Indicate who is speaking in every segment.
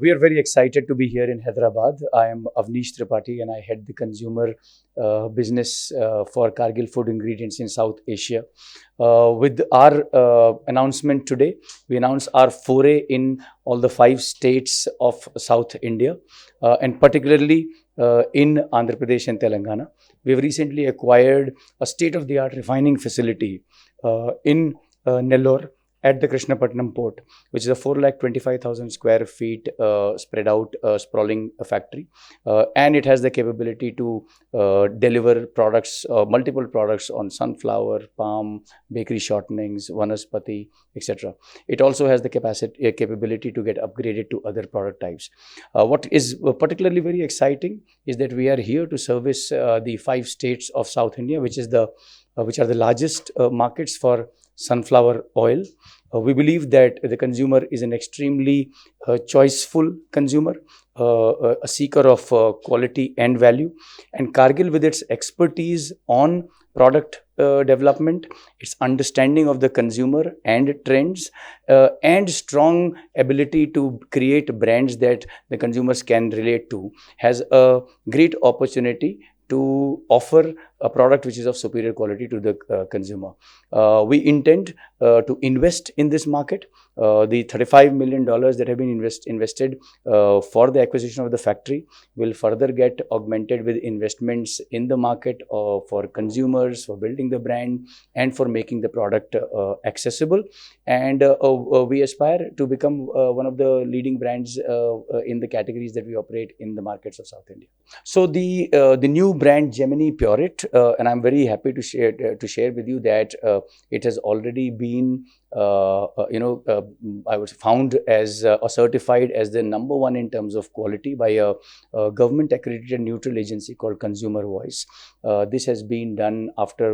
Speaker 1: We are very excited to be here in Hyderabad. I am Avnish Tripathi and I head the consumer business for Cargill Food Ingredients in South Asia. With our announcement today, we announced our foray in all the 5 states of South India and particularly in Andhra Pradesh and Telangana. We have recently acquired a state-of-the-art refining facility in Nellore at the Krishnapatnam port, which is a 425,000 square feet spread out sprawling factory, and it has the capability to deliver products, multiple products on sunflower, palm, bakery shortenings, vanaspati, etc. It also has the capability to get upgraded to other product types. What is particularly very exciting is that we are here to service the 5 states of South India, which are the largest markets for sunflower oil. We believe that the consumer is an extremely choiceful consumer, a seeker of quality and value. And Cargill, with its expertise on product development, its understanding of the consumer and trends, and strong ability to create brands that the consumers can relate to, has a great opportunity to offer a product which is of superior quality to the consumer. We intend to invest in this market. The $35 million that have been invested for the acquisition of the factory will further get augmented with investments in the market for consumers, for building the brand, and for making the product accessible. And we aspire to become one of the leading brands in the categories that we operate in the markets of South India. So the new brand Gemini Pureit, and I'm very happy to share with you that it has already been I was found as or certified as the #1 in terms of quality by a government accredited neutral agency called Consumer Voice. This has been done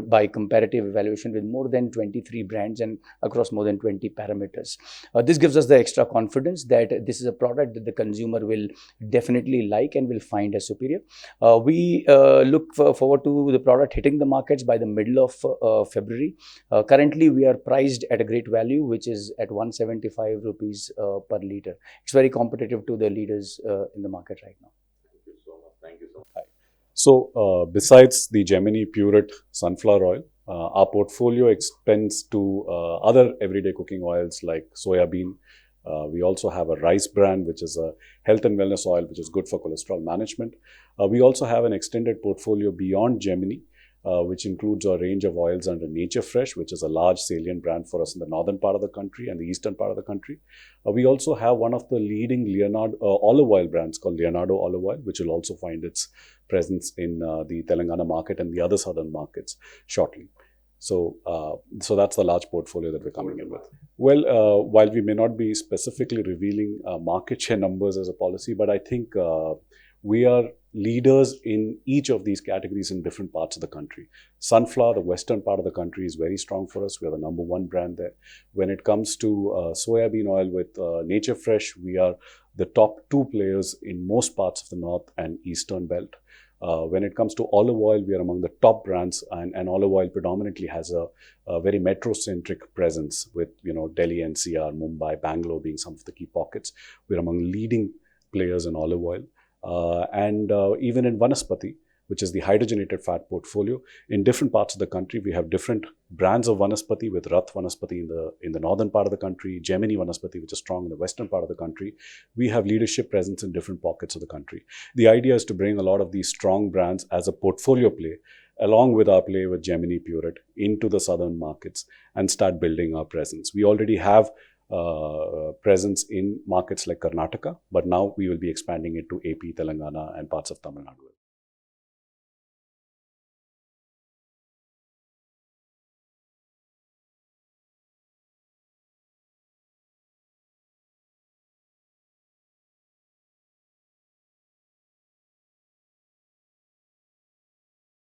Speaker 1: by comparative evaluation with more than 23 brands and across more than 20 parameters. This gives us the extra confidence that this is a product that the consumer will definitely like and will find as superior. We look forward to the product hitting the markets by the middle of February. Currently, we are priced at a great value, which is at 175 rupees per litre. It's very competitive to the leaders in the market right now.
Speaker 2: Thank you so much. Thank you so much. So, besides the Gemini Pureit sunflower oil, our portfolio extends to other everyday cooking oils like soya bean. We also have a rice brand, which is a health and wellness oil, which is good for cholesterol management. We also have an extended portfolio beyond Gemini, which includes a range of oils under Nature Fresh, which is a large salient brand for us in the northern part of the country and the eastern part of the country. We also have one of the leading olive oil brands called Leonardo Olive Oil, which will also find its presence in the Telangana market and the other southern markets shortly. So that's the large portfolio that we're coming in with. Well, while we may not be specifically revealing market share numbers as a policy, but I think we are leaders in each of these categories in different parts of the country. Sunflower, the western part of the country, is very strong for us. We are the #1 brand there. When it comes to soybean oil with Nature Fresh, we are the top 2 players in most parts of the north and eastern belt. When it comes to olive oil, we are among the top brands, and olive oil predominantly has a very metro-centric presence with Delhi NCR, Mumbai, Bangalore being some of the key pockets. We're among leading players in olive oil. And even in vanaspati, which is the hydrogenated fat portfolio, in different parts of the country, we have different brands of vanaspati, with Rath Vanaspati in the northern part of the country, Gemini Vanaspati, which is strong in the western part of the country. We have leadership presence in different pockets of the country. The idea is to bring a lot of these strong brands as a portfolio play, along with our play with Gemini Pureit, into the southern markets and start building our presence. We already have presence in markets like Karnataka, but now we will be expanding it to AP, Telangana, and parts of Tamil Nadu.